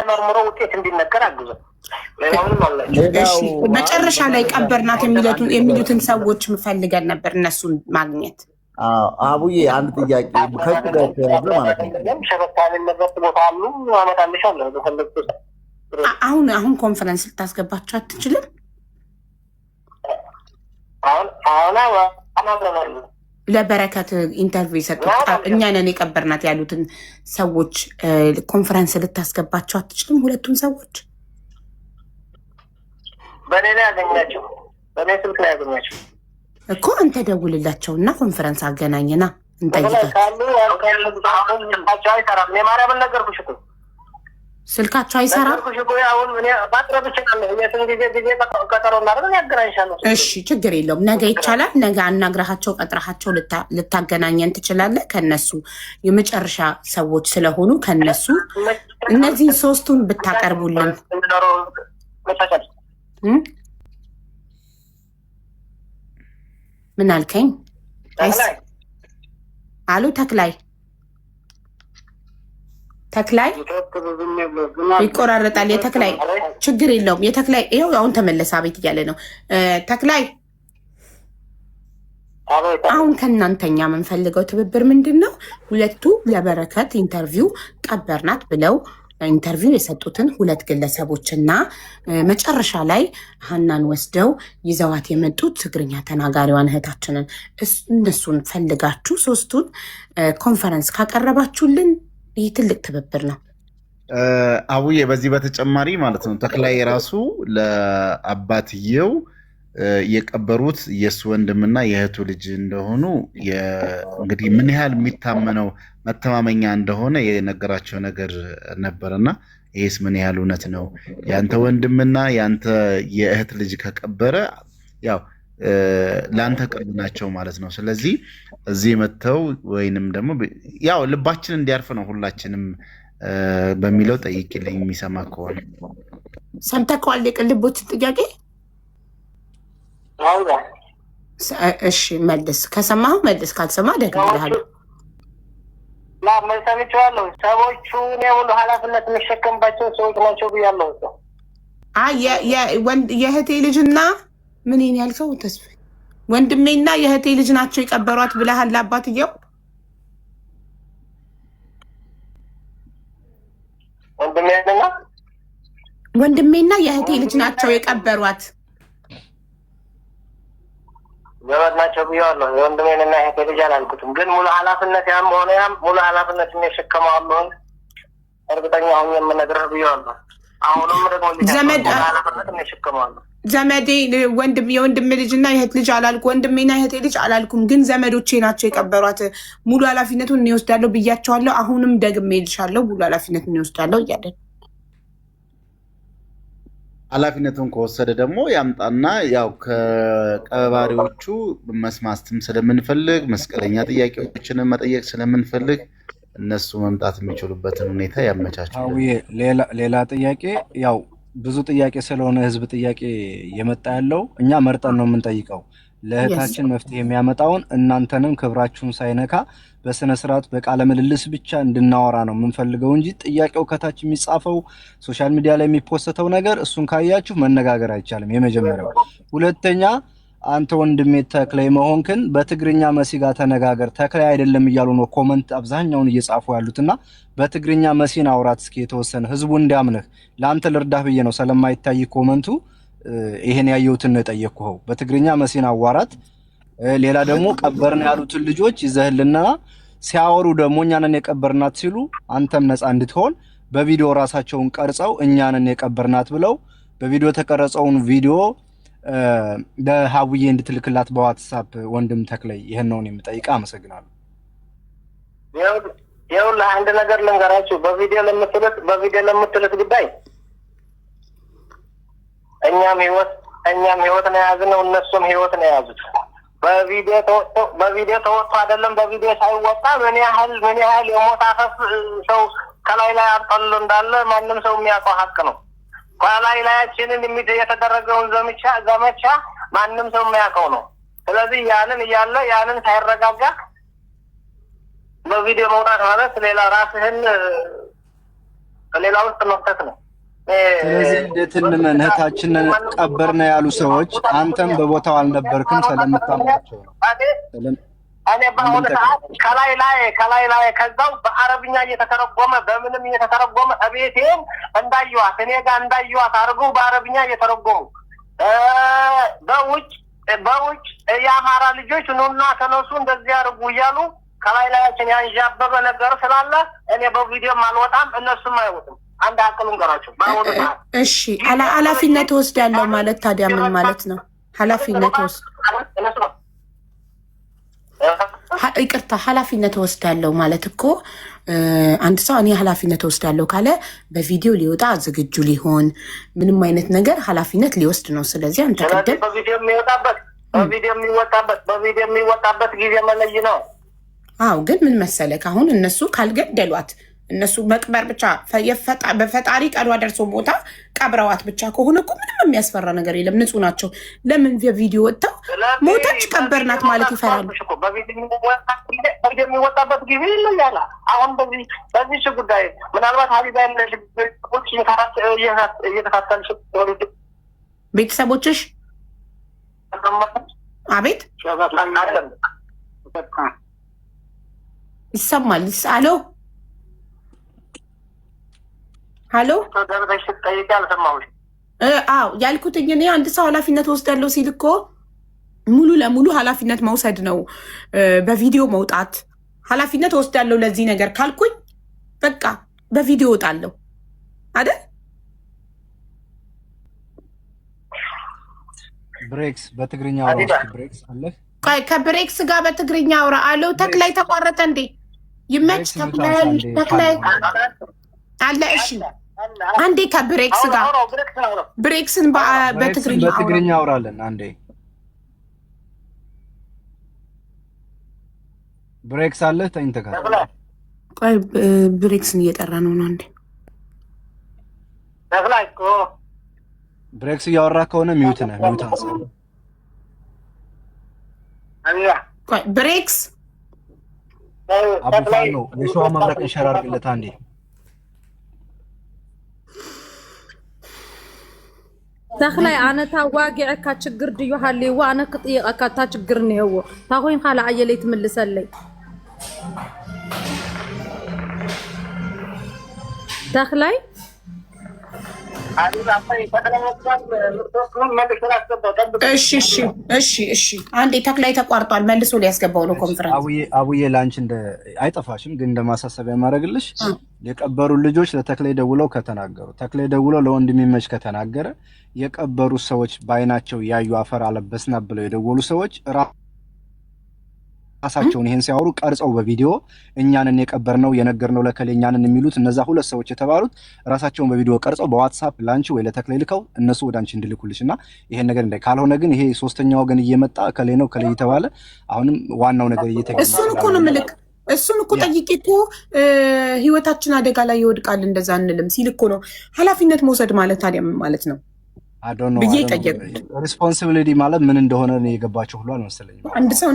ተመርምሮ ውጤት እንዲነገር አግዙ። ሌላውን ማለት እሺ መጨረሻ ላይ ቀበርናት የሚሉትን ሰዎች ፈልገን ነበር እነሱን ማግኘት። አቡዬ አንድ ጥያቄ ከዚህ ጋር ተያዘ ማለት ነው። ሸበካን ለበት ቦታ አሉ አመጣልሻለሁ በፈለግኩት። አሁን ኮንፈረንስ ልታስገባቸው አትችልም? አሁን ለበረከት ኢንተርቪው የሰጡት እኛ ነን የቀበርናት ያሉትን ሰዎች ኮንፈረንስ ልታስገባቸው አትችልም? ሁለቱን ሰዎች በኔ ላይ ያገኛቸው በኔ ስልክ ላይ ያገኛቸው እኮ አንተ ደውልላቸውና ኮንፈረንስ አገናኝና እንጠይቃቸው። የማርያምን ነገርኩሽ እኮ ስልካቸው አይሰራም። እሺ ችግር የለውም። ነገ ይቻላል። ነገ አናግረሃቸው ቀጥረሃቸው ልታገናኘን ትችላለህ። ከነሱ የመጨረሻ ሰዎች ስለሆኑ ከነሱ እነዚህን ሶስቱን ብታቀርቡልን። ምን አልከኝ? አሉ ተክላይ ይቆራረጣል። የተክላይ ችግር የለውም። የተክላይ ይኸው አሁን ተመለሰ። አቤት እያለ ነው ተክላይ። አሁን ከእናንተኛ የምንፈልገው ትብብር ምንድን ነው? ሁለቱ ለበረከት ኢንተርቪው ቀበርናት ብለው ኢንተርቪው የሰጡትን ሁለት ግለሰቦች እና መጨረሻ ላይ ሀናን ወስደው ይዘዋት የመጡት ትግርኛ ተናጋሪዋን እህታችንን እነሱን ፈልጋችሁ ሶስቱን ኮንፈረንስ ካቀረባችሁልን ይህ ትልቅ ትብብር ነው። አቡዬ በዚህ በተጨማሪ ማለት ነው ተክላይ ራሱ ለአባትየው የቀበሩት የእሱ ወንድምና የእህቱ ልጅ እንደሆኑ እንግዲህ ምን ያህል የሚታመነው መተማመኛ እንደሆነ የነገራቸው ነገር ነበርና ይህስ ምን ያህል እውነት ነው? ያንተ ወንድምና ያንተ የእህት ልጅ ከቀበረ ያው ለአንተ ቅርብ ናቸው ማለት ነው። ስለዚህ እዚህ መጥተው ወይንም ደግሞ ያው ልባችን እንዲያርፍ ነው ሁላችንም በሚለው ጠይቅልኝ የሚሰማ ከሆነ። ሰምተከዋል የቅልቦች ጥያቄ? እሺ መልስ። ከሰማሁ መልስ፣ ካልሰማ ደግሜልሃለሁ። ሰምቼዋለሁ። ሰዎቹ እኔ ሁሉ ኃላፊነት የሚሸከምባቸው ሰዎች ናቸው ብያለሁ። የእህቴ ልጅና ምን ያልከው ተስፋ ወንድሜና የእህቴ ልጅ ናቸው የቀበሯት ብለሃል ለአባትየው? ወንድሜና የእህቴ ልጅ ናቸው የቀበሯት ዘመድ ናቸው ብያለሁ። የወንድሜንና የእህቴ ልጅ አላልኩትም፣ ግን ሙሉ ኃላፊነት ያም ሆነ ያም ሙሉ ኃላፊነት የሚሸከመው አለሁ እርግጠኛ ሆኜ የምነግርህ ብያለሁ። አሁንም ደግሞ ኃላፊነት የሚሸከመው አለሁ። ዘመዴ የወንድሜ ልጅና የእህት ልጅ አላልኩ፣ ወንድሜና የእህቴ ልጅ አላልኩም፣ ግን ዘመዶቼ ናቸው የቀበሯት። ሙሉ ኃላፊነቱን እኔ እወስዳለሁ ብያቸዋለሁ። አሁንም ደግሜ እልሻለሁ ሙሉ ኃላፊነቱን እኔ እወስዳለሁ እያለን ኃላፊነቱን ከወሰደ ደግሞ ያምጣና ያው ከቀባሪዎቹ መስማትም ስለምንፈልግ መስቀለኛ ጥያቄዎችን መጠየቅ ስለምንፈልግ እነሱ መምጣት የሚችሉበትን ሁኔታ ያመቻቻል። ሌላ ጥያቄ ያው ብዙ ጥያቄ ስለሆነ ህዝብ ጥያቄ የመጣ ያለው እኛ መርጠን ነው የምንጠይቀው። ለእህታችን መፍትሄ የሚያመጣውን እናንተንም ክብራችሁን ሳይነካ በስነ ስርዓት በቃለ ምልልስ ብቻ እንድናወራ ነው የምንፈልገው እንጂ ጥያቄው ከታች የሚጻፈው ሶሻል ሚዲያ ላይ የሚፖስተው ነገር እሱን ካያችሁ መነጋገር አይቻልም። የመጀመሪያው። ሁለተኛ አንተ ወንድሜ ተክላይ መሆንክን በትግርኛ መሲ ጋር ተነጋገር። ተክላይ አይደለም እያሉ ነው ኮመንት አብዛኛውን እየጻፉ ያሉትና በትግርኛ መሲን አውራት እስኪ የተወሰነ ህዝቡ እንዲያምንህ። ለአንተ ልርዳህ ብዬ ነው ስለማይታይ ኮመንቱ ይሄን ያየሁትን ነው የጠየቅኩህ። በትግርኛ መሲን አዋራት። ሌላ ደግሞ ቀበርን ያሉትን ልጆች ይዘህልና ሲያወሩ ደግሞ እኛንን የቀበርናት ሲሉ አንተም ነፃ እንድትሆን በቪዲዮ ራሳቸውን ቀርጸው እኛንን የቀበርናት ብለው በቪዲዮ ተቀረጸውን ቪዲዮ ለሀውዬ እንድትልክላት በዋትስአፕ ወንድም ተክላይ ይሄን ነው የምጠይቀው። አመሰግናለሁ። ይኸውልህ አንድ ነገር ልንገራችሁ። በቪዲዮ ለምትሉት ጉዳይ እኛም ህይወት ነው የያዝነው፣ እነሱም ህይወት ነው የያዙት። በቪዲዮ ተወጥቶ አይደለም በቪዲዮ ሳይወጣ ምን ያህል የሞት አፈፍ ሰው ከላይ ላይ አጣሉ እንዳለ ማንም ሰው የሚያውቀው ሀቅ ነው። ከላይ ላያችንን የተደረገውን ዘመቻ ማንም ሰው የሚያውቀው ነው። ስለዚህ ያንን ሳይረጋጋ በቪዲዮ መውጣት ማለት ሌላ ራስህን ከሌላ ውስጥ መፍተት ነው። ስለዚህ እንዴት እንመን? እህታችንን ቀበርነ ያሉ ሰዎች አንተም በቦታው አልነበርክም ስለምታምናቸው ነው። እኔ በአሁኑ ሰዓት ከላይ ላይ ከዛው በአረብኛ እየተተረጎመ በምንም እየተተረጎመ እቤቴን እንዳየዋት እኔ ጋር እንዳየዋት አድርገው በአረብኛ እየተረጎሙ በውጭ የአማራ ልጆች ኑና ተነሱ እንደዚህ አድርጉ እያሉ ከላይ ላያችን ያንዣበበ ነገር ስላለ እኔ በቪዲዮም አልወጣም፣ እነሱም አይወጡም። አንድ አቅም እንገራቸው በአሁኑ ሰዓት። እሺ ኃላፊነት ወስዳለሁ ማለት ታዲያ ምን ማለት ነው? ይቅርታ ኃላፊነት ወስዳለሁ ማለት እኮ አንድ ሰው እኔ ኃላፊነት ወስዳለሁ ካለ በቪዲዮ ሊወጣ ዝግጁ ሊሆን ምንም አይነት ነገር ኃላፊነት ሊወስድ ነው። ስለዚህ አንተ ቀደም በቪዲዮ የሚወጣበት ጊዜ መለይ ነው። አዎ ግን ምን መሰለህ አሁን እነሱ ካልገደሏት እነሱ መቅበር ብቻ በፈጣሪ ቀዷ ደርሶ ቦታ ቀብረዋት ብቻ ከሆነ እኮ ምንም የሚያስፈራ ነገር የለም። ንጹህ ናቸው። ለምን በቪዲዮ ወጥተው ሞታች ቀበርናት ማለት ይፈራሉ? በቪዲዮ የሚወጣበት ጊዜ ይለያል። አሁን በዚህ ጉዳይ ምናልባት ሀቢባ እየተካተልሽ ቤተሰቦችሽ አቤት ይሰማል። አሎ ሀሎ አዎ ያልኩትኝ እኔ አንድ ሰው ኃላፊነት ወስዳለሁ ሲል እኮ ሙሉ ለሙሉ ኃላፊነት መውሰድ ነው። በቪዲዮ መውጣት ኃላፊነት ወስዳለሁ ለዚህ ነገር ካልኩኝ በቃ በቪዲዮ ወጣለሁ አይደል? ብሬክስ በትግርኛ ብሬክስ አለ። ከብሬክስ ጋር በትግርኛ አውራ አለው። ተክላይ ተቋረጠ እንዴ? ይመች ተክላይ አለ። እሺ አንዴ ከብሬክስ ጋር ብሬክስን በትግርኛ አውራለን። አንዴ ብሬክስ አለ። ተኝተካ ቆይ ብሬክስን እየጠራ ነው። አንዴ ብሬክስ እያወራ ከሆነ ሚውት ነህ። ሚውት አንሳ። ቆይ ብሬክስ አቡፋን ነው የሸዋ መብረቅ እንሸራርግለት አንዴ ተክላይ ኣነ ታ ዋጊዕካ ችግር ድዩ ሃልይዎ ኣነ ክጥይቐካ ታ ችግር ነይዎ ታ ኮይን ካላ ኣየለይ ትምልሰለይ ተክላይ እሺ አንዴ ተክላይ ተቋርጧል። መልሶ ሊያስገባው ነው ኮንፈረንስ። አቡዬ ላንቺ እንደ አይጠፋሽም፣ ግን እንደ ማሳሰቢያ ማድረግልሽ የቀበሩ ልጆች ለተክላይ ደውለው ከተናገሩ ተክላይ ደውለው ለወንድሜመች ከተናገረ የቀበሩ ሰዎች ባይናቸው ያዩ አፈር አለበስና ብለው የደወሉ ሰዎች ራሳቸውን ይሄን ሲያወሩ ቀርጸው በቪዲዮ እኛንን የቀበርነው የነገርነው ለከለ እኛንን የሚሉት እነዛ ሁለት ሰዎች የተባሉት ራሳቸውን በቪዲዮ ቀርጸው በዋትስአፕ ላንቺ ወይ ለተክላይ ልከው እነሱ ወዳንቺ እንድልኩልሽና ይሄን ነገር እንዳይ ካልሆነ ግን ይሄ ሶስተኛ ወገን እየመጣ ከሌ ነው ከሌ የተባለ አሁንም ዋናው ነገር እየተገኘ እሱን እኮ ነው ምልክ እሱን እኮ ጠይቄ እኮ ህይወታችን አደጋ ላይ ይወድቃል እንደዛ እንልም ሲል እኮ ነው ኃላፊነት መውሰድ ማለት ታዲያ ምን ማለት ነው? አይ ዶንት ኖ ሪስፖንሲቢሊቲ ማለት ምን እንደሆነ ነው የገባቸው ሁሉ አልመሰለኝም። አንድ ሰው